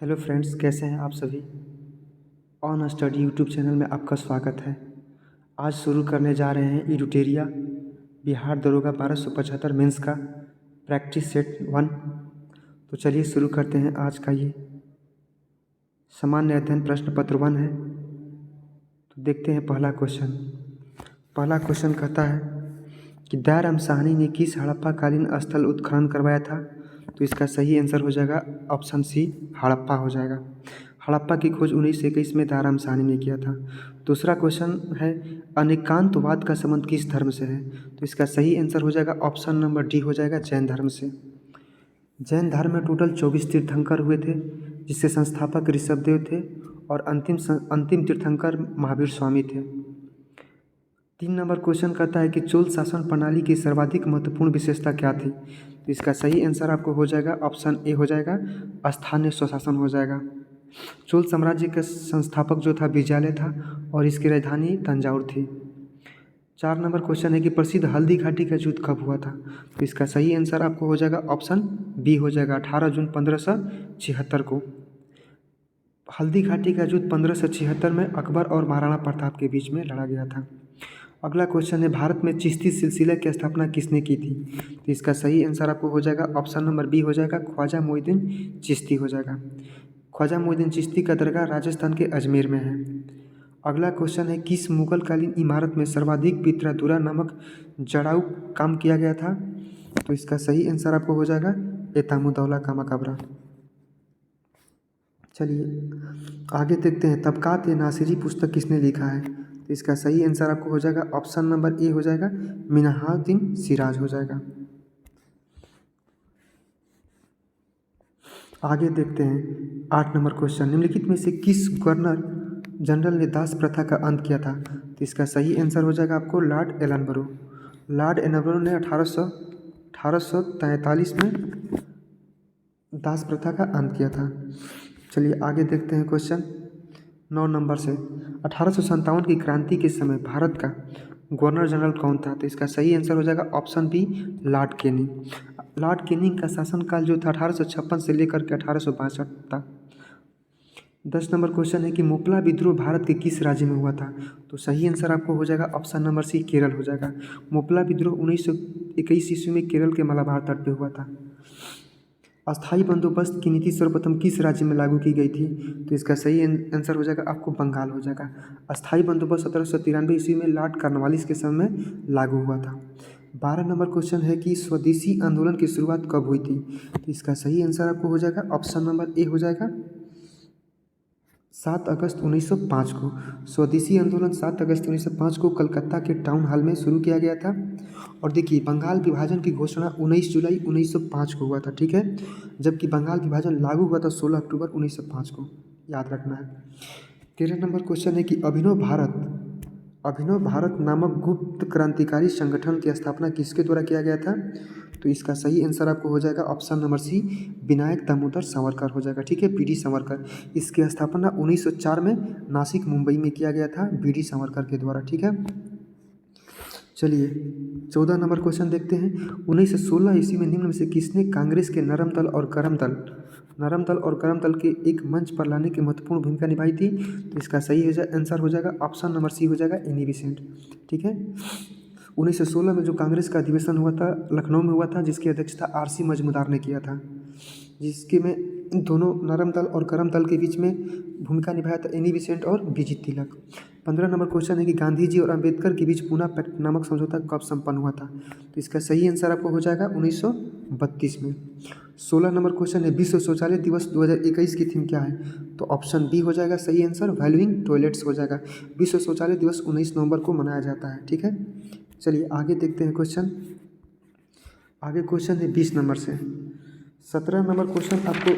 Hello friends, कैसे हैं आप सभी। ऑन स्टडी यूट्यूब चैनल में आपका स्वागत है। आज शुरू करने जा रहे हैं इडुटेरिया बिहार दरोगा 1275 मेंस का प्रैक्टिस सेट 1। तो चलिए शुरू करते हैं। आज का ये सामान्य अध्ययन प्रश्न पत्र 1 है। तो देखते हैं पहला क्वेश्चन। पहला क्वेश्चन कहता है कि दयाराम साहनी ने किस हड़प्पाकालीन स्थल उत्खनन करवाया था। तो इसका सही आंसर हो जाएगा ऑप्शन सी, हड़प्पा हो जाएगा। हड़प्पा की खोज 1921 में दयाराम साहनी ने किया था। दूसरा क्वेश्चन है अनेकांतवाद का संबंध किस धर्म से है। तो इसका सही आंसर हो जाएगा ऑप्शन नंबर डी हो जाएगा, जैन धर्म से। जैन धर्म में टोटल 24 तीर्थंकर हुए थे, जिससे संस्थापक ऋषभदेव थे और अंतिम तीर्थंकर महावीर स्वामी थे। 3 नंबर क्वेश्चन कहता है कि चोल शासन प्रणाली की सर्वाधिक महत्वपूर्ण विशेषता क्या थी। तो इसका सही आंसर आपको हो जाएगा ऑप्शन ए हो जाएगा, स्थानीय स्वशासन हो जाएगा। चोल साम्राज्य का संस्थापक जो था विजयालय था और इसकी राजधानी तंजावुर थी। 4 नंबर क्वेश्चन है कि प्रसिद्ध हल्दी घाटी का युद्ध कब हुआ था। तो इसका सही आंसर आपको हो जाएगा ऑप्शन बी हो जाएगा, 18 जून 1576 को। हल्दी घाटी का युद्ध 1576 में अकबर और महाराणा प्रताप के बीच में लड़ा गया था। अगला क्वेश्चन है भारत में चिश्ती सिलसिला की स्थापना किसने की थी। तो इसका सही आंसर आपको हो जाएगा ऑप्शन नंबर बी हो जाएगा, ख्वाजा मोइनुद्दीन चिश्ती हो जाएगा। ख्वाजा मोइनुद्दीन चिश्ती का दरगाह राजस्थान के अजमेर में है। अगला क्वेश्चन है किस मुगल कालीन इमारत में सर्वाधिक पित्रादुरा नामक जड़ाऊ काम किया गया था। तो इसका सही आंसर आपको हो जाएगा एतामुद्दौला का मकबरा। चलिए आगे देखते हैं तबकात ए नासिरी पुस्तक किसने लिखा है। तो इसका सही आंसर आपको हो जाएगा ऑप्शन नंबर ए हो जाएगा, मिन्हाजुद्दीन सिराज हो जाएगा। आगे देखते हैं 8 नंबर क्वेश्चन, निम्नलिखित में से किस गवर्नर जनरल ने दास प्रथा का अंत किया था। तो इसका सही आंसर हो जाएगा आपको लॉर्ड एलनबरो। लॉर्ड एलनबरो ने 1843 में दास प्रथा का अंत किया था। चलिए आगे देखते हैं क्वेश्चन 9 नंबर से। 1857 की क्रांति के समय भारत का गवर्नर जनरल कौन था। तो इसका सही आंसर हो जाएगा option B, Lord Canning. Lord Canning का शासनकाल जो था 1856 से लेकर के 1862 था। 10 नंबर क्वेश्चन है कि मोपला विद्रोह भारत के किस राज्य में हुआ था। तो सही आंसर आपको हो जाएगा ऑप्शन नंबर सी, केरल हो जाएगा। मोपला विद्रोह 1921 ईस्वी में केरल के मलाबार तट पे हुआ था। अस्थाई बंदोबस्त की नीति सर्वप्रथम किस राज्य में लागू की गई थी। तो इसका सही आंसर हो जाएगा आपको बंगाल हो जाएगा। अस्थाई बंदोबस्त 1793 ईस्वी में लॉर्ड कॉर्नवालिस के समय में लागू हुआ था। 12 नंबर क्वेश्चन है कि स्वदेशी आंदोलन की शुरुआत कब हुई थी। तो इसका सही आंसर आपको हो जाएगा ऑप्शन नंबर ए हो जाएगा, 7 अगस्त 1905 को। स्वदेशी आंदोलन 7 अगस्त 1905 को कलकत्ता के टाउन हॉल में शुरू किया गया था। और देखिए बंगाल विभाजन की घोषणा 19 जुलाई 1905 को हुआ था, ठीक है। जबकि बंगाल विभाजन लागू हुआ था 16 अक्टूबर 1905 को, याद रखना है। 13 नंबर क्वेश्चन है कि अभिनव भारत नामक गुप्त क्रांतिकारी संगठन की स्थापना किसके द्वारा किया गया था। तो इसका सही आंसर आपको हो जाएगा option number C, Vinayak Damodar Savarkar हो जाएगा, ठीक है, बीडी सावरकर। इसकी स्थापना 1904 में नासिक मुंबई में किया गया था बीडी सावरकर के द्वारा, ठीक है। चलिए 14 नंबर क्वेश्चन देखते हैं। 1916 ईस्वी में निम्न में से किसने कांग्रेस के नरम दल और गरम दल के एक मंच पर लाने की महत्वपूर्ण भूमिका निभाई थी। तो इसका सही आंसर हो जाएगा ऑप्शन नंबर सी हो जाएगा, एनी बेसेंट, ठीक है। 1916 में जो कांग्रेस का अधिवेशन हुआ था लखनऊ में हुआ था, जिसकी अध्यक्षता आरसी मजूमदार ने किया था, जिसके में दोनों नरम दल और गरम दल के बीच में भूमिका निभाया था एनी बेसेंट और बीजी तिलक। 15 नंबर क्वेश्चन है कि गांधी जी और अंबेडकर के बीच पूना पैक्ट नामक समझौता कब संपन्न हुआ था। तो इसका सही आंसर आपको हो जाएगा 1932 में। 16 नंबर क्वेश्चन है विश्व शौचालय दिवस 2021 की थीम क्या है। तो ऑप्शन बी हो जाएगा सही आंसर, वैल्यूइंग टॉयलेट्स हो जाएगा। विश्व शौचालय दिवस 19 नवंबर को मनाया जाता है, ठीक है। चलिए आगे देखते हैं क्वेश्चन। आगे क्वेश्चन है 20 नंबर से। 17 नंबर क्वेश्चन आपको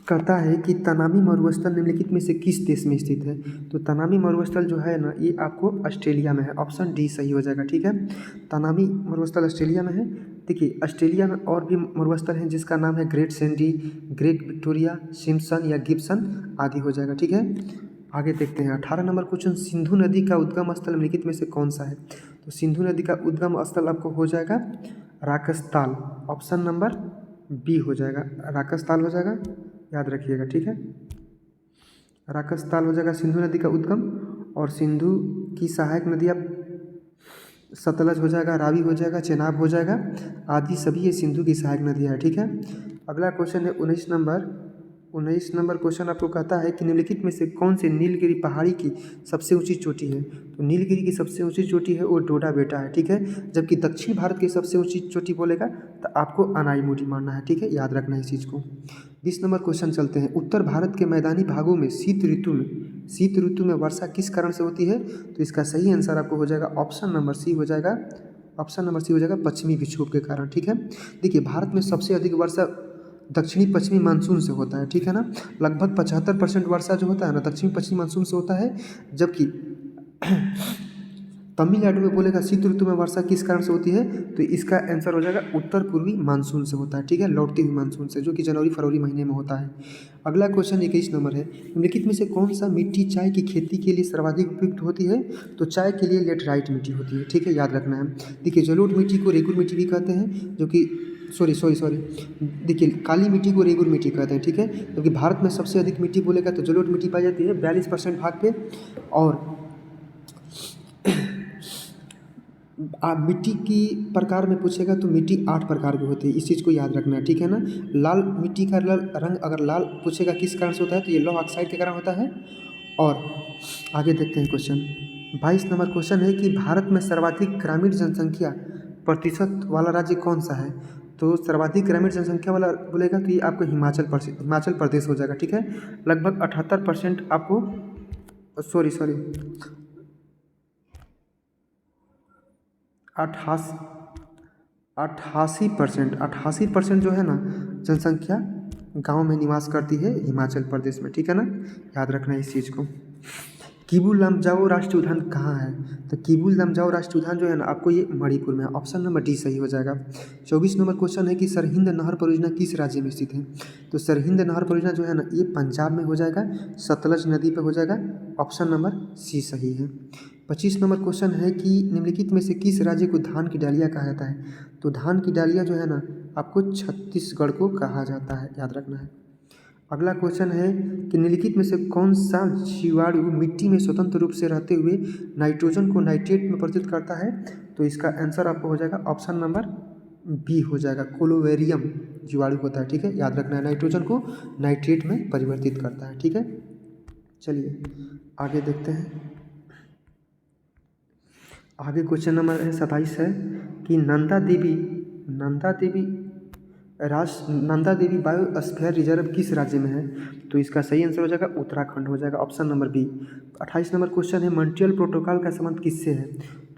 कहता है कि तनामी मरुस्थल निम्नलिखित में से किस देश में स्थित है। तो तनामी मरुस्थल जो है ना, ये आपको ऑस्ट्रेलिया में है, ऑप्शन डी सही हो जाएगा, ठीक है। तनामी मरुस्थल ऑस्ट्रेलिया में है। देखिए ऑस्ट्रेलिया में और भी मरुस्थल हैं जिसका नाम है great Sandy, great Victoria, Simpson या गिब्सन आदि हो जाएगा, ठीक है। आगे देखते हैं 18 नंबर क्वेश्चन, सिंधु नदी का उद्गम स्थल निम्नलिखित में से कौन सा है। तो सिंधु नदी का उद्गम स्थल आपको हो जाएगा राकसताल, ऑप्शन नंबर बी हो जाएगा, राकस ताल हो जाएगा, याद रखिएगा, ठीक है। राकस ताल हो जाएगा सिंधु नदी का उद्गम, और सिंधु की सहायक नदियाँ सतलज हो जाएगा, रावी हो जाएगा, चेनाब हो जाएगा, आदि सभी ये सिंधु की सहायक नदियाँ हैं, ठीक है। अगला क्वेश्चन है 19 नंबर क्वेश्चन आपको कहता है कि निम्नलिखित में से कौन से नीलगिरी पहाड़ी की सबसे ऊंची चोटी है। तो नीलगिरी की सबसे ऊंची चोटी है वो डोडा बेटा है, ठीक है। जबकि दक्षिण भारत की सबसे ऊंची चोटी बोलेगा तो आपको अनाईमुडी मानना है, ठीक है, याद रखना है इस चीज़ को। 20 नंबर क्वेश्चन चलते हैं। उत्तर भारत के मैदानी भागों में शीत ऋतु में वर्षा किस कारण से होती है। तो इसका सही आंसर आपको हो जाएगा ऑप्शन नंबर सी हो जाएगा, पश्चिमी विक्षोभ के कारण, ठीक है। देखिए भारत में सबसे अधिक वर्षा दक्षिणी पश्चिमी मानसून से होता है, ठीक है ना। लगभग 75% वर्षा जो होता है ना दक्षिणी पश्चिमी मानसून से होता है। जबकि तमिलनाडु में बोलेगा शीत ऋतु में वर्षा किस कारण से होती है, तो इसका आंसर हो जाएगा उत्तर पूर्वी मानसून से होता है, ठीक है, लौटती हुई मानसून से, जो कि जनवरी फरवरी महीने में होता है। अगला क्वेश्चन 21 नंबर है। निम्नलिखित में से कौन सा मिट्टी चाय की खेती के लिए सर्वाधिक उपयुक्त होती है। तो चाय के लिए लेटराइट मिट्टी होती है, ठीक है, याद रखना है। देखिए जलोढ़ मिट्टी को रेगुर मिट्टी भी कहते हैं, जो कि सॉरी देखिए काली मिट्टी को रेगुर मिट्टी कहते हैं, ठीक है। क्योंकि भारत में सबसे अधिक मिट्टी बोलेगा तो जलोढ़ मिट्टी पाई जाती है 42% भाग पे, और आप मिट्टी की प्रकार में पूछेगा तो मिट्टी 8 प्रकार की होती है, इस चीज़ को याद रखना है, ठीक है ना। लाल मिट्टी का रंग अगर लाल पूछेगा किस कारण से होता है तो ये लौह ऑक्साइड के कारण होता है। और आगे देखते हैं क्वेश्चन 22 नंबर क्वेश्चन है कि भारत में सर्वाधिक ग्रामीण जनसंख्या प्रतिशत वाला राज्य कौन सा है। तो सर्वाधिक ग्रामीण जनसंख्या वाला बोलेगा तो ये आपको हिमाचल प्रदेश हो जाएगा, ठीक है। लगभग 78% आपको सॉरी 88% जो है ना जनसंख्या गांव में निवास करती है हिमाचल प्रदेश में, ठीक है ना, याद रखना है इस चीज़ को। किबु लमजाओ राष्ट्रीय उद्यान कहाँ है। तो किबु लमजाओ राष्ट्रीय उद्यान जो है ना आपको ये मणिपुर में है, ऑप्शन नंबर डी सही हो जाएगा। 24 नंबर क्वेश्चन है कि सरहिंद नहर परियोजना किस राज्य में स्थित है। तो सरहिंद नहर परियोजना जो है ना ये पंजाब में हो जाएगा, सतलज नदी पे हो जाएगा, ऑप्शन नंबर सी सही है। 25 नंबर क्वेश्चन है कि निम्नलिखित में से किस राज्य को धान की डालिया कहा जाता है। तो धान की डालिया जो है ना आपको छत्तीसगढ़ को कहा जाता है, याद रखना है। अगला क्वेश्चन है कि निम्नलिखित में से कौन सा जीवाणु मिट्टी में स्वतंत्र रूप से रहते हुए नाइट्रोजन को नाइट्रेट में परिवर्तित करता है। तो इसका आंसर आपको हो जाएगा ऑप्शन नंबर बी हो जाएगा, कोलोवेरियम जीवाणु होता है, ठीक है, याद रखना है, नाइट्रोजन को नाइट्रेट में परिवर्तित करता है, ठीक है। चलिए आगे देखते हैं। आगे क्वेश्चन नंबर 27 है कि नंदा देवी बायोस्फीयर रिजर्व किस राज्य में है। तो इसका सही आंसर हो जाएगा उत्तराखंड हो जाएगा, option number B. 28 number question है मॉन्ट्रियल प्रोटोकॉल का संबंध किससे है।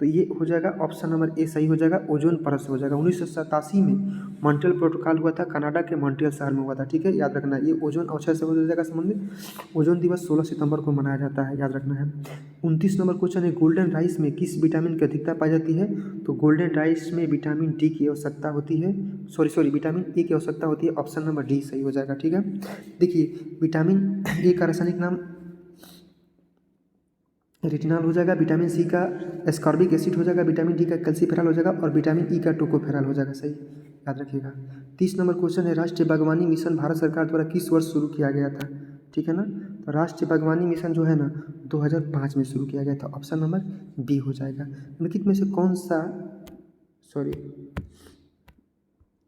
तो ये हो जाएगा ऑप्शन नंबर ए सही हो जाएगा, ओजोन परत से हो जाएगा। 1987 में मॉन्ट्रियल प्रोटोकॉल हुआ था, कनाडा के मॉन्ट्रियल शहर में हुआ था, ठीक है, याद रखना है। ये ओजोन अवक्षय से हो जाएगा संबंधित। ओजोन दिवस 16 सितंबर को मनाया जाता है, याद रखना है। 29 नंबर क्वेश्चन है गोल्डन राइस में किस विटामिन की अधिकता पाई जाती है। तो गोल्डन राइस में विटामिन डी की आवश्यकता होती है, विटामिन ए की आवश्यकता होती है, ऑप्शन नंबर डी सही हो जाएगा, ठीक है। देखिए विटामिन ए का रासायनिक नाम रेटिनॉल हो जाएगा, विटामिन सी का एस्कॉर्बिक एसिड हो जाएगा, विटामिन डी का कैल्सीफेरॉल हो जाएगा, और विटामिन ई का टोकोफेरॉल हो जाएगा, सही, याद रखिएगा। 30 नंबर क्वेश्चन है राष्ट्रीय बागवानी मिशन भारत सरकार द्वारा किस वर्ष शुरू किया गया था, ठीक है ना। तो राष्ट्रीय बागवानी मिशन जो है ना 2005 में शुरू किया गया था, ऑप्शन नंबर बी हो जाएगा। निम्नलिखित में से कौन सा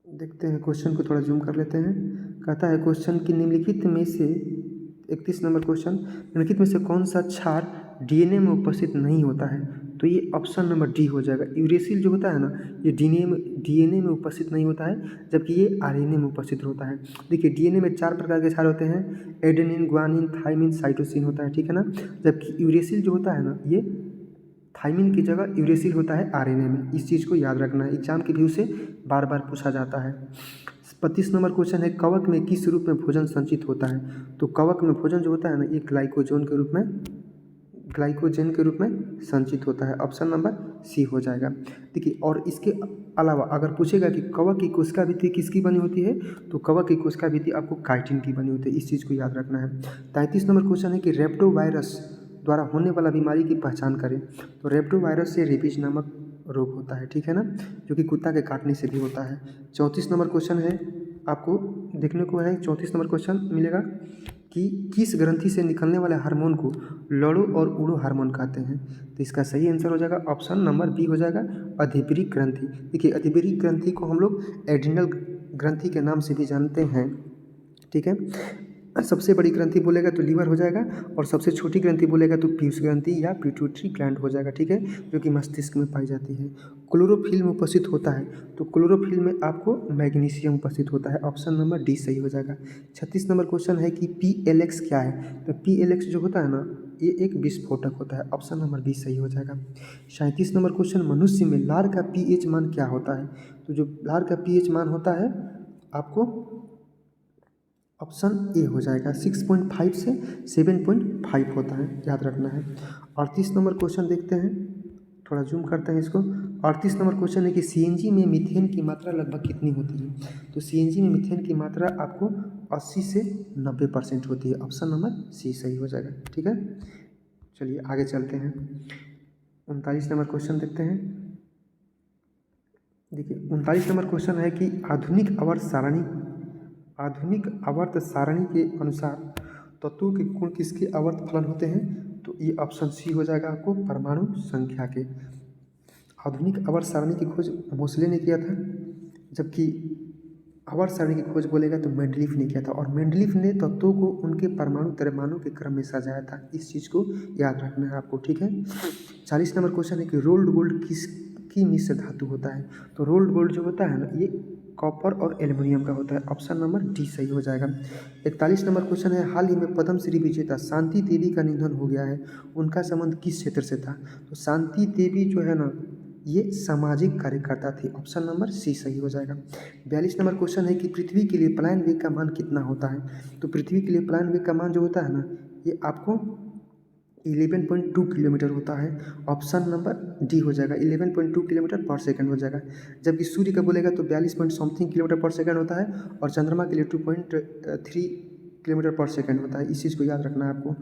देखते हैं क्वेश्चन को, थोड़ा जूम कर लेते हैं। कहता है क्वेश्चन कि निम्नलिखित में से 31 नंबर क्वेश्चन, निम्नलिखित में से कौन सा क्षार डीएनए में उपस्थित नहीं होता है। तो ये ऑप्शन नंबर डी हो जाएगा, यूरेसिल जो होता है ना ये डीएनए में उपस्थित नहीं होता है, जबकि ये आरएनए में उपस्थित होता है। देखिए डीएनए में 4 प्रकार के क्षार होते हैं, एडेनिन, ग्वानिन, थाइमिन, साइटोसिन होता है, ठीक है ना। जबकि यूरेसिल जो होता है ना ये थाइमिन की जगह यूरेसिल होता है आरएनए में, इस चीज़ को याद रखना है, एग्जाम के व्यू से बार बार पूछा जाता है। 25 नंबर क्वेश्चन है कवक में किस रूप में भोजन संचित होता है। तो कवक में भोजन जो होता है ना ये ग्लाइकोजन के रूप में संचित होता है, ऑप्शन नंबर सी हो जाएगा। देखिए और इसके अलावा अगर पूछेगा कि कवक की कोशिका भित्ति किसकी बनी होती है, तो कवक की कोशिका भित्ति आपको काइटिन की बनी होती है, इस चीज़ को याद रखना है। 33 नंबर क्वेश्चन है कि रेप्टोवायरस द्वारा होने वाला बीमारी की पहचान करें। तो रेप्टोवायरस से रेबीज नामक रोग होता है, ठीक है ना, जो कि कुत्ता के काटने से भी होता है। 34 नंबर क्वेश्चन है आपको देखने को है 34 नंबर क्वेश्चन मिलेगा कि किस ग्रंथि से निकलने वाले हार्मोन को लड़ो और उड़ो हार्मोन कहते हैं। तो इसका सही आंसर हो जाएगा ऑप्शन नंबर बी हो जाएगा अधिबरी ग्रंथि। देखिए अधिबरी ग्रंथि को हम लोग एड्रिनल ग्रंथि के नाम से भी जानते हैं, ठीक है। सबसे बड़ी ग्रंथि बोलेगा तो लीवर हो जाएगा और सबसे छोटी ग्रंथि बोलेगा तो पीयूष ग्रंथि या पिट्यूटरी ग्लैंड हो जाएगा, ठीक है, जो कि मस्तिष्क में पाई जाती है। क्लोरोफिल में उपस्थित होता है तो क्लोरोफिल में आपको मैग्नीशियम उपस्थित होता है, ऑप्शन नंबर डी सही हो जाएगा। 36 नंबर क्वेश्चन है कि PLX क्या है। तो PLX जो होता है ना ये एक विस्फोटक होता है, ऑप्शन नंबर बी सही हो जाएगा। 37 नंबर क्वेश्चन मनुष्य में लार का pH मान क्या होता है। तो जो लार का pH मान होता है आपको ऑप्शन ए हो जाएगा, 6.5 से 7.5 होता है, याद रखना है। 38 नंबर क्वेश्चन देखते हैं, थोड़ा जूम करते हैं इसको। 38 नंबर क्वेश्चन है कि CNG में मीथेन की मात्रा लगभग कितनी होती है। तो CNG में मीथेन की मात्रा आपको 80 से 90% होती है, ऑप्शन नंबर सी सही हो जाएगा, ठीक है। चलिए आगे चलते हैं। 39 नंबर क्वेश्चन देखते हैं। देखिए 39 नंबर क्वेश्चन है कि आधुनिक आवर्त सारणी के अनुसार तत्वों के गुण किसके आवर्त फलन होते हैं। तो ये ऑप्शन सी हो जाएगा आपको परमाणु संख्या के। आधुनिक आवर्त सारणी की खोज मोसले ने किया था, जबकि आवर्त सारणी की खोज बोलेगा तो मेंडलीफ ने किया था, और मेंडलीफ ने तत्वों को उनके परमाणु द्रव्यमानों के क्रम में सजाया था। इस चीज़ को याद रखना है आपको, ठीक है। 40 नंबर क्वेश्चन है कि रोल्ड गोल्ड किसकी मिश्र धातु होता है। तो रोल्ड गोल्ड जो होता है ना ये कॉपर और एल्युमिनियम का होता है, ऑप्शन नंबर डी सही हो जाएगा। 41 नंबर क्वेश्चन है हाल ही में पद्मश्री विजेता शांति देवी का निधन हो गया है, उनका संबंध किस क्षेत्र से था। तो शांति देवी जो है ना ये सामाजिक कार्यकर्ता थी, ऑप्शन नंबर सी सही हो जाएगा। 42 नंबर क्वेश्चन है कि पृथ्वी के लिए पलायन वेग का मान कितना होता है। तो पृथ्वी के लिए पलायन वेग का मान जो होता है ना ये आपको 11.2 किलोमीटर होता है, ऑप्शन नंबर डी हो जाएगा, 11.2 किलोमीटर पर सेकंड हो जाएगा। जबकि सूर्य का बोलेगा तो 42 पॉइंट समथिंग किलोमीटर पर सेकंड होता है, और चंद्रमा के लिए 2.3 किलोमीटर पर सेकंड होता है। इस चीज़ को याद रखना है आपको।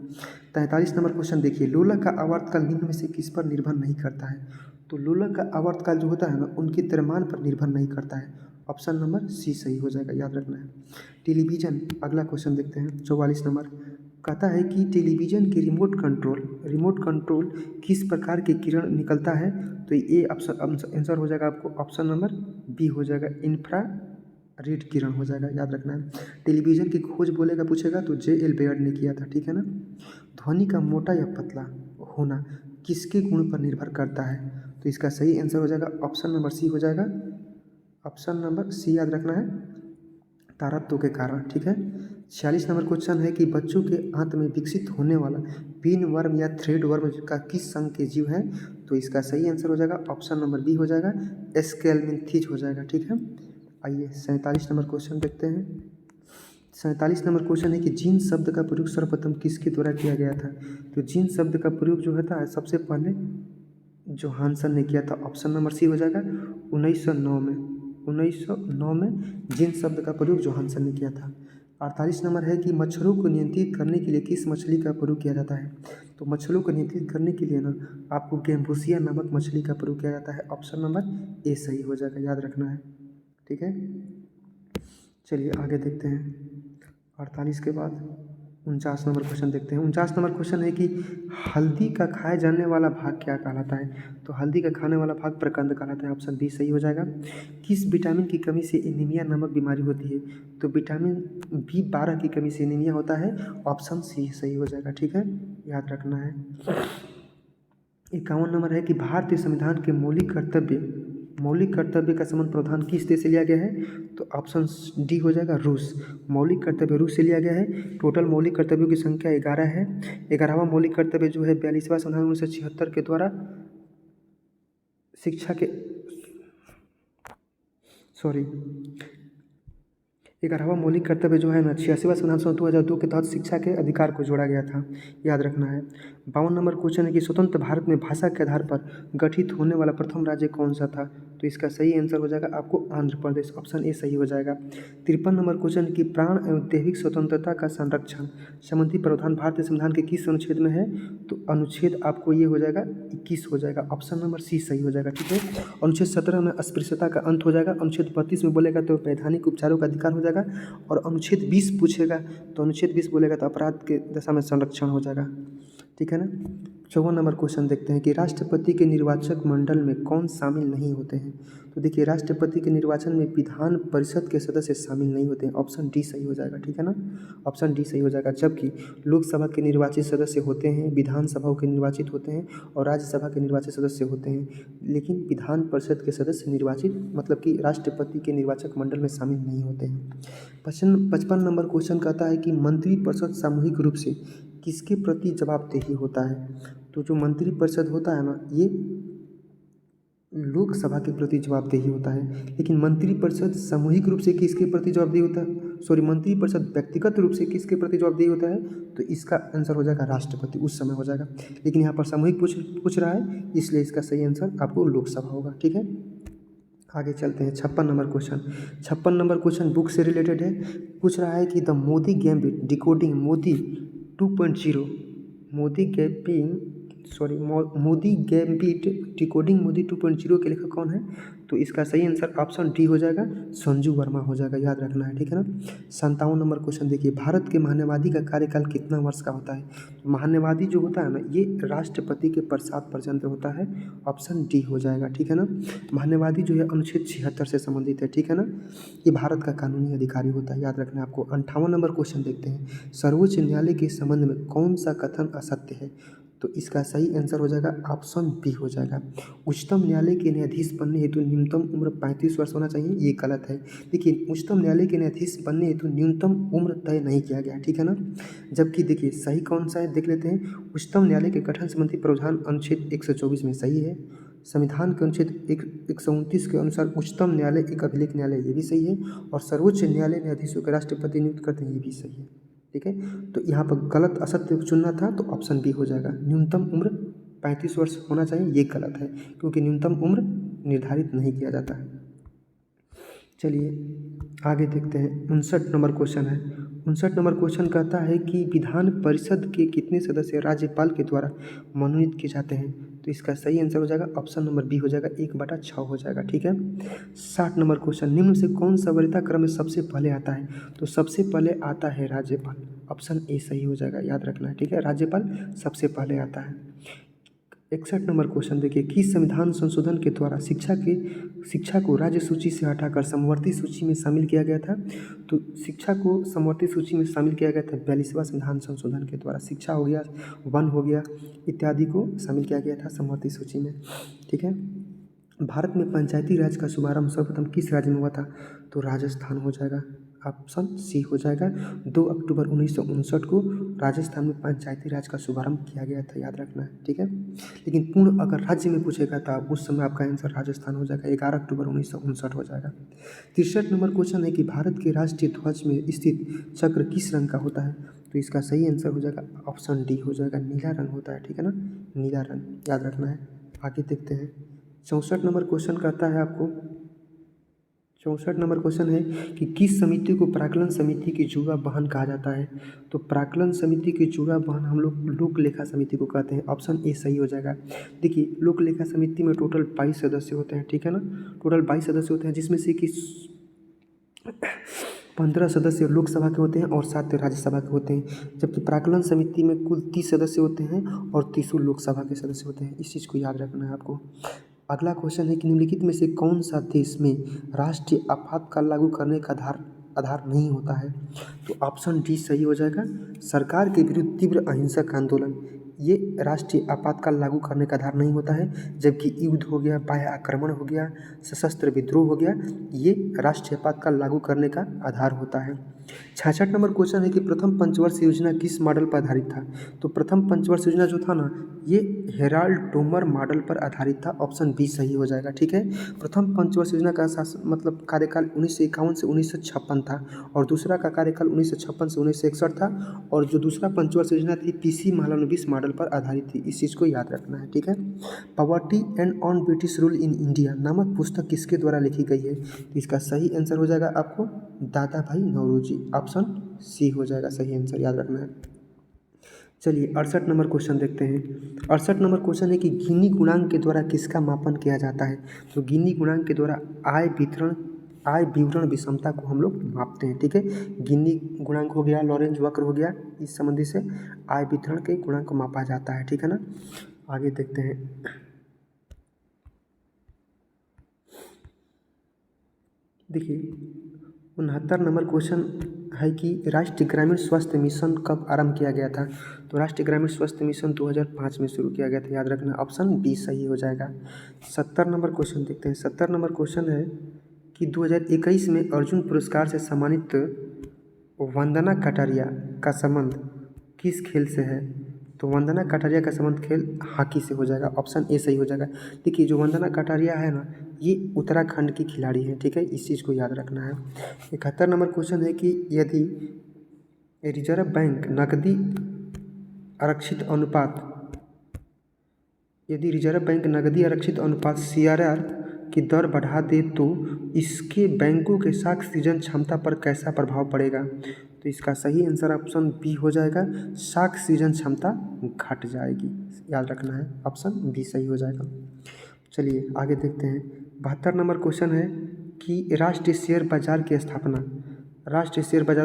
43 नंबर क्वेश्चन देखिए, लोलक का आवर्तकाल निम्न में से किस पर निर्भर नहीं करता है। तो लोलक का आवर्तकाल जो होता है ना उनके द्रव्यमान पर निर्भर नहीं करता है, ऑप्शन नंबर सी सही हो जाएगा, याद रखना है। टेलीविज़न, अगला क्वेश्चन देखते हैं। 44 नंबर कहता है कि टेलीविज़न के रिमोट कंट्रोल किस प्रकार के किरण निकलता है। तो ये आंसर हो जाएगा आपको ऑप्शन नंबर बी हो जाएगा, इंफ्रारेड किरण हो जाएगा, याद रखना है। टेलीविज़न की खोज बोलेगा पूछेगा तो JL बेयर्ड ने किया था, ठीक है ना। ध्वनि का मोटा या पतला होना किसके गुण पर निर्भर करता है। तो इसका सही आंसर हो जाएगा ऑप्शन नंबर सी हो जाएगा, ऑप्शन नंबर सी याद रखना है, तारत्व के कारण, ठीक है। 46 नंबर क्वेश्चन है कि बच्चों के आंत में विकसित होने वाला पिन वर्म या थ्रेड वर्म का किस संघ के जीव है। तो इसका सही आंसर हो जाएगा ऑप्शन नंबर बी हो जाएगा, एस्केलमिंथिज हो जाएगा, ठीक है। आइए 47 नंबर क्वेश्चन देखते हैं। 47 नंबर क्वेश्चन है कि जीन शब्द का प्रयोग सर्वप्रथम किसके द्वारा किया गया था। तो जीन शब्द का प्रयोग जो होता है सबसे पहले जोहानसन ने किया था, ऑप्शन नंबर सी हो जाएगा, 1909 में जीन शब्द का प्रयोग जोहानसन ने किया था। 48 नंबर है कि मच्छरों को नियंत्रित करने के लिए किस मछली का प्रयोग किया जाता है। तो मच्छरों को नियंत्रित करने के लिए ना आपको गैम्बूसिया नामक मछली का प्रयोग किया जाता है, ऑप्शन नंबर ए सही हो जाएगा, याद रखना है, ठीक है। चलिए आगे देखते हैं। 48 के बाद 49 नंबर क्वेश्चन देखते हैं। 49 नंबर क्वेश्चन है कि हल्दी का खाए जाने वाला भाग क्या कहलाता है। तो हल्दी का खाने वाला भाग प्रकंद कहलाता है, ऑप्शन बी सही हो जाएगा। किस विटामिन की कमी से एनीमिया नामक बीमारी होती है। तो विटामिन B12 की कमी से एनीमिया होता है, ऑप्शन सी सही हो जाएगा, ठीक है, याद रखना है। 51 नंबर है कि भारतीय संविधान के मौलिक कर्तव्य का संबंध प्रावधान किस देश से लिया गया है। तो ऑप्शन डी हो जाएगा, रूस। मौलिक कर्तव्य रूस से लिया गया है। टोटल मौलिक कर्तव्यों की संख्या 11 है। 11वां मौलिक कर्तव्य जो है 42वां संविधान 1976 के द्वारा शिक्षा के 11वां मौलिक कर्तव्य जो है ना 86वां संविधान 2002 के तहत शिक्षा के अधिकार को जोड़ा गया था, याद रखना है। 52 नंबर क्वेश्चन है कि स्वतंत्र भारत में भाषा के आधार पर गठित होने वाला प्रथम राज्य कौन सा था। तो इसका सही आंसर हो जाएगा आपको आंध्र प्रदेश, ऑप्शन ए सही हो जाएगा। 53 नंबर क्वेश्चन कि प्राण एवं दैहिक स्वतंत्रता का संरक्षण संबंधी प्रावधान भारतीय संविधान के किस अनुच्छेद में है? तो अनुच्छेद आपको ये हो जाएगा 21 हो जाएगा, ऑप्शन नंबर सी सही हो जाएगा। ठीक है, अनुच्छेद 17 में अस्पृश्यता का अंत हो जाएगा, अनुच्छेद 32 में बोलेगा तो वैधानिक उपचारों का अधिकार हो जाएगा, और अनुच्छेद 20 पूछेगा तो अनुच्छेद 20 बोलेगा तो अपराध के दशा में संरक्षण हो जाएगा। ठीक है ना। 54 नंबर क्वेश्चन देखते हैं कि राष्ट्रपति के निर्वाचक मंडल में कौन शामिल नहीं होते हैं? तो देखिए राष्ट्रपति के निर्वाचन में विधान परिषद के सदस्य शामिल नहीं होते हैं, ऑप्शन डी सही हो जाएगा। ठीक है ना, ऑप्शन डी सही हो जाएगा। जबकि लोकसभा के निर्वाचित सदस्य होते हैं, विधानसभा के निर्वाचित होते हैं और राज्यसभा के निर्वाचित सदस्य होते हैं, लेकिन विधान परिषद के सदस्य निर्वाचित मतलब कि राष्ट्रपति के निर्वाचक मंडल में शामिल नहीं होते हैं। 55 नंबर क्वेश्चन कहता है कि मंत्रिपरिषद सामूहिक रूप से किसके प्रति जवाबदेही होता है? तो जो मंत्रिपरिषद होता है ना, ये लोकसभा के प्रति जवाबदेही होता है, लेकिन मंत्रिपरिषद सामूहिक रूप से किसके प्रति जवाबदेही होता है? सॉरी, मंत्रिपरिषद व्यक्तिगत रूप से किसके प्रति जवाबदेही होता है? तो इसका आंसर हो जाएगा राष्ट्रपति, उस समय हो जाएगा, लेकिन यहाँ पर सामूहिक पूछ रहा है, इसलिए इसका सही आंसर आपको लोकसभा होगा। ठीक है, आगे चलते हैं। 56 number question, 56 number question book से रिलेटेड है। पूछ रहा है कि the Modi gambit decoding Modi 2.0 Modi gambit decoding Modi 2.0 के लेखक कौन है? तो इसका सही आंसर ऑप्शन डी हो जाएगा, संजू वर्मा हो जाएगा, याद रखना है। ठीक है ना। 57 नंबर क्वेश्चन देखिए, भारत के महान्यवादी का कार्यकाल कितना वर्ष का होता है? महान्यवादी जो होता है ना, ये राष्ट्रपति के पश्चात पर्यंत होता है, ऑप्शन डी हो जाएगा। ठीक है ना। महान्यवादी जो है अनुच्छेद 76 से संबंधित है। ठीक है ना, ये भारत का कानूनी अधिकारी होता है, याद रखना है आपको। 58 नंबर क्वेश्चन देखते हैं, सर्वोच्च न्यायालय के संबंध में कौन सा कथन असत्य है? तो इसका सही आंसर हो जाएगा ऑप्शन बी हो जाएगा, उच्चतम न्यायालय के न्यायाधीश बनने हेतु न्यूनतम उम्र 35 वर्ष होना चाहिए, ये गलत है। देखिए उच्चतम न्यायालय के न्यायाधीश बनने हेतु न्यूनतम उम्र तय नहीं किया गया। ठीक है ना, जबकि देखिए सही कौन सा है देख लेते हैं। उच्चतम न्यायालय के गठन संबंधी प्रावधान अनुच्छेद 124 में सही है। संविधान के अनुच्छेद 129 के अनुसार उच्चतम न्यायालय एक अभिलेख न्यायालय, ये भी सही है। और सर्वोच्च न्यायालय न्यायाधीशों के राष्ट्रपति नियुक्त करते हैं, ये भी सही है। ठीक है, तो यहाँ पर गलत असत्य चुनना था तो ऑप्शन बी हो जाएगा, न्यूनतम उम्र 35 वर्ष होना चाहिए, ये गलत है क्योंकि न्यूनतम उम्र निर्धारित नहीं किया जाता है। चलिए आगे देखते हैं। 59 नंबर क्वेश्चन है। 59 नंबर क्वेश्चन कहता है कि विधान परिषद के कितने सदस्य राज्यपाल के द्वारा मनोनीत किए जाते हैं? तो इसका सही आंसर हो जाएगा ऑप्शन नंबर बी हो जाएगा, 1/6 हो जाएगा। ठीक है। 60 नंबर क्वेश्चन, निम्न से कौन सा वरीयता क्रम में सबसे पहले आता है? तो सबसे पहले आता है राज्यपाल, ऑप्शन ए सही हो जाएगा, याद रखना है। ठीक है, राज्यपाल सबसे पहले आता है। 61 नंबर क्वेश्चन देखिए, किस संविधान संशोधन के द्वारा शिक्षा को राज्य सूची से हटाकर समवर्ती सूची में शामिल किया गया था? तो शिक्षा को समवर्ती सूची में शामिल किया गया था 42वां संविधान संशोधन के द्वारा। शिक्षा हो गया, वन हो गया इत्यादि को शामिल किया गया था समवर्ती सूची में। ठीक है। भारत में पंचायती राज का शुभारंभ सर्वप्रथम किस राज्य में हुआ था? तो राजस्थान हो जाएगा, ऑप्शन सी हो जाएगा। 2 अक्टूबर 1959 को राजस्थान में पंचायती राज का शुभारंभ किया गया था, याद रखना है। ठीक है, लेकिन पूर्ण अगर राज्य में पूछेगा तो उस समय आपका आंसर राजस्थान हो जाएगा, 11 अक्टूबर 1959 हो जाएगा। 63 नंबर क्वेश्चन है कि भारत के राष्ट्रीय ध्वज में स्थित चक्र किस रंग का होता है? तो इसका सही आंसर हो जाएगा ऑप्शन डी हो जाएगा, नीला रंग होता है। ठीक है ना, नीला रंग, याद रखना है। आगे देखते हैं। 64 नंबर क्वेश्चन कहता है आपको, 64 नंबर क्वेश्चन है कि किस समिति को प्राक्कलन समिति की जुड़ा बहन कहा जाता है? तो प्राक्कलन समिति की जुड़ा बहन हम लोग लोक लेखा समिति को कहते हैं, ऑप्शन ए सही हो जाएगा। देखिए लोक लेखा समिति में टोटल 22 सदस्य होते हैं। ठीक है ना, टोटल 22 सदस्य होते हैं, जिसमें से कि 15 सदस्य लोकसभा के होते हैं और 7 राज्यसभा के होते हैं, जबकि प्राक्कलन समिति में कुल 30 सदस्य होते हैं और 30 लोकसभा के सदस्य होते हैं। इस चीज़ को याद रखना है आपको। अगला क्वेश्चन है कि निम्नलिखित में से कौन सा देश में राष्ट्रीय आपातकाल लागू करने का आधार नहीं होता है? तो ऑप्शन डी सही हो जाएगा, सरकार के विरुद्ध तीव्र अहिंसक आंदोलन, ये राष्ट्रीय आपातकाल लागू करने का आधार नहीं होता है। जबकि युद्ध हो गया, बाह्य आक्रमण हो गया, सशस्त्र विद्रोह हो गया, ये राष्ट्रीय आपातकाल लागू करने का आधार होता है। 66 नंबर क्वेश्चन है कि प्रथम पंचवर्ष योजना किस मॉडल पर आधारित था। तो प्रथम पंचवर्ष योजना जो था ना, ये हेराल्ड टोमर मॉडल पर आधारित था। ऑप्शन बी सही हो जाएगा। ठीक है, प्रथम पंचवर्ष योजना का मतलब कार्यकाल 1951 से 1956 था और दूसरा का कार्यकाल 1956 से 1961 था और जो दूसरा पंचवर्ष योजना थी पीसी महालनोबिस मॉडल पर आधारित थी। इस चीज़ को याद रखना है। ठीक है, poverty and on British rule in India नामक पुस्तक किसके द्वारा लिखी गई है। तो इसका सही आंसर हो जाएगा आपको दादा भाई नौरोजी। ऑप्शन सी हो जाएगा सही आंसर, याद रखना है। चलिए 68 नंबर क्वेश्चन देखते हैं। 68 नंबर क्वेश्चन है कि गिनी गुणांक के द्वारा किसका मापन किया जाता है। तो गिनी गुणांक के द्वारा आय विवरण विषमता को हम लोग मापते हैं। ठीक है, गिनी गुणांक हो गया, लॉरेंज वक्र हो गया, इस संबंधी से आय वितरण के गुणांक को मापा जाता है। ठीक है ना, आगे देखते हैं। देखिए 69 नंबर क्वेश्चन है कि राष्ट्रीय ग्रामीण स्वास्थ्य मिशन कब आरंभ किया गया था। तो राष्ट्रीय ग्रामीण स्वास्थ्य मिशन 2005 में शुरू किया गया था, याद रखना। ऑप्शन बी सही हो जाएगा। 70 नंबर क्वेश्चन देखते हैं। 70 नंबर क्वेश्चन है कि 2021 में अर्जुन पुरस्कार से सम्मानित वंदना कटारिया का संबंध किस खेल से है। तो वंदना कटारिया का संबंध खेल हॉकी से हो जाएगा। ऑप्शन ए सही हो जाएगा। देखिए जो वंदना कटारिया है ना, ये उत्तराखंड की खिलाड़ी है। ठीक है, इस चीज़ को याद रखना है। 71 नंबर क्वेश्चन है कि यदि रिजर्व बैंक नकदी आरक्षित अनुपात CRR की दर बढ़ा दे तो इसके बैंकों के साख सृजन क्षमता पर कैसा प्रभाव पड़ेगा। तो इसका सही आंसर ऑप्शन बी हो जाएगा, साख सृजन क्षमता घट जाएगी, याद रखना है। ऑप्शन बी सही हो जाएगा। चलिए आगे देखते हैं। 72 नंबर क्वेश्चन है कि राष्ट्रीय शेयर बाजारों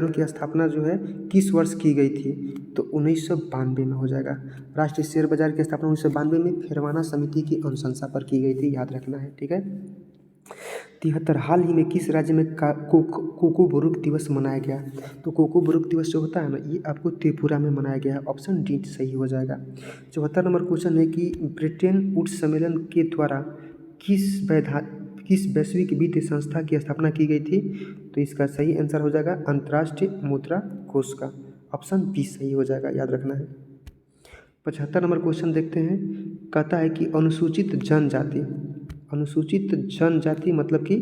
की स्थापना जो है किस वर्ष की गई थी। तो 1992 में हो जाएगा। राष्ट्रीय शेयर बाजार की स्थापना 1992 में फेरवाना समिति की अनुशंसा पर की गई थी, याद रखना है। ठीक है, 73 हाल ही में किस राज्य में कोको बुरुक दिवस मनाया गया। तो कोको बुरुक दिवस जो होता है ना, ये आपको त्रिपुरा में मनाया गया है। ऑप्शन डी सही हो जाएगा। 74 नंबर क्वेश्चन है कि ब्रिटेन वुड्स सम्मेलन के द्वारा किस वैश्विक वित्तीय संस्था की स्थापना की गई थी। तो इसका सही आंसर हो जाएगा अंतर्राष्ट्रीय मुद्रा कोष का। ऑप्शन बी सही हो जाएगा, याद रखना है। 75 नंबर क्वेश्चन देखते हैं। कहता है कि अनुसूचित जनजाति मतलब कि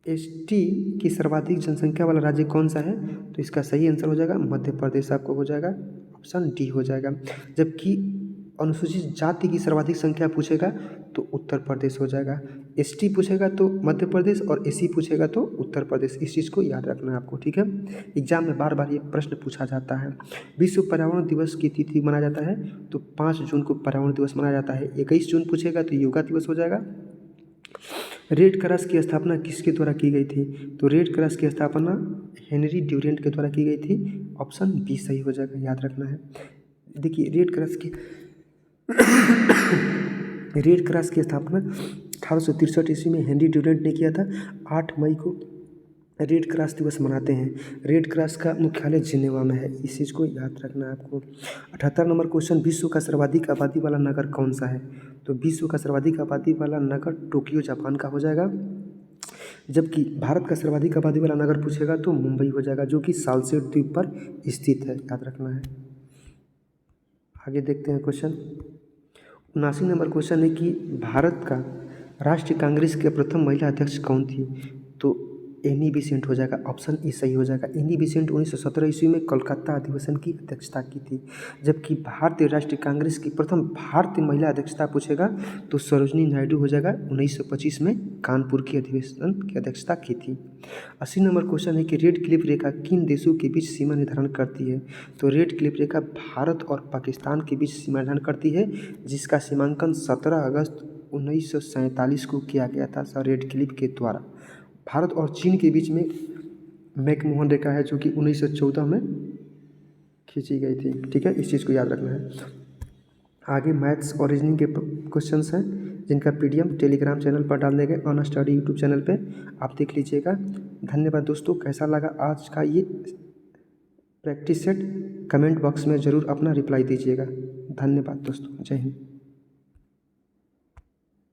एसटी की सर्वाधिक जनसंख्या वाला राज्य कौन सा है। तो इसका सही आंसर हो जाएगा मध्य प्रदेश, आपको हो जाएगा। ऑप्शन डी हो जाएगा। जबकि अनुसूचित जाति की सर्वाधिक संख्या पूछेगा तो उत्तर प्रदेश हो जाएगा। एसटी पूछेगा तो मध्य प्रदेश और एससी पूछेगा तो उत्तर प्रदेश। इस चीज़ को याद रखना है आपको। ठीक है, एग्जाम में बार बार ये प्रश्न पूछा जाता है। विश्व पर्यावरण दिवस की तिथि मनाया जाता है। तो 5 जून को पर्यावरण दिवस मनाया जाता है। 21 जून पूछेगा तो योगा दिवस हो जाएगा। रेड क्रॉस की स्थापना किसके द्वारा की गई थी। तो रेड क्रॉस की स्थापना हेनरी ड्यूरेंट के द्वारा की गई थी। ऑप्शन बी सही हो जाएगा, याद रखना है। देखिए रेड क्रॉस की स्थापना 1863 ईस्वी में हेनरी ड्यूरेंट ने किया था। 8 मई को रेड क्रॉस दिवस मनाते हैं। रेड क्रॉस का मुख्यालय जिनेवा में है, इस चीज़ को याद रखना है आपको। 78 नंबर क्वेश्चन, विश्व का सर्वाधिक आबादी वाला नगर कौन सा है। तो विश्व का सर्वाधिक आबादी वाला नगर टोक्यो जापान का हो जाएगा। जबकि भारत का सर्वाधिक आबादी वाला नगर पूछेगा तो मुंबई हो जाएगा, जो कि सालसेट द्वीप पर स्थित है, याद रखना है। आगे देखते हैं क्वेश्चन। 79 नंबर क्वेश्चन है कि भारत का राष्ट्रीय कांग्रेस के प्रथम महिला अध्यक्ष कौन थी। तो एनी बेसेंट हो जाएगा। ऑप्शन ए सही हो जाएगा। एनी बेसेंट 1917 ईस्वी में कोलकाता अधिवेशन की अध्यक्षता की थी। जबकि भारतीय राष्ट्रीय कांग्रेस की प्रथम भारतीय महिला अध्यक्षता पूछेगा तो सरोजनी नायडू हो जाएगा। 1925 में कानपुर की अधिवेशन की अध्यक्षता की थी। 80 नंबर क्वेश्चन है कि रेड क्लिफ रेखा किन देशों के बीच सीमा निर्धारण करती है। तो रेड क्लिफ रेखा भारत और पाकिस्तान के बीच सीमा निर्धारण करती है, जिसका सीमांकन 17 अगस्त 1947 को किया गया था रेड क्लिफ के द्वारा। भारत और चीन के बीच में मैकमोहन रेखा है, जो कि 1914 में खींची गई थी। ठीक है, इस चीज़ को याद रखना है। आगे मैथ्स और रीजनिंग के क्वेश्चंस हैं, जिनका PDF टेलीग्राम चैनल पर डाल देंगे, ऑन स्टडी यूट्यूब चैनल पे आप देख लीजिएगा। धन्यवाद दोस्तों। कैसा लगा आज का ये प्रैक्टिस सेट, कमेंट बॉक्स में ज़रूर अपना रिप्लाई दीजिएगा। धन्यवाद दोस्तों, जय हिंद।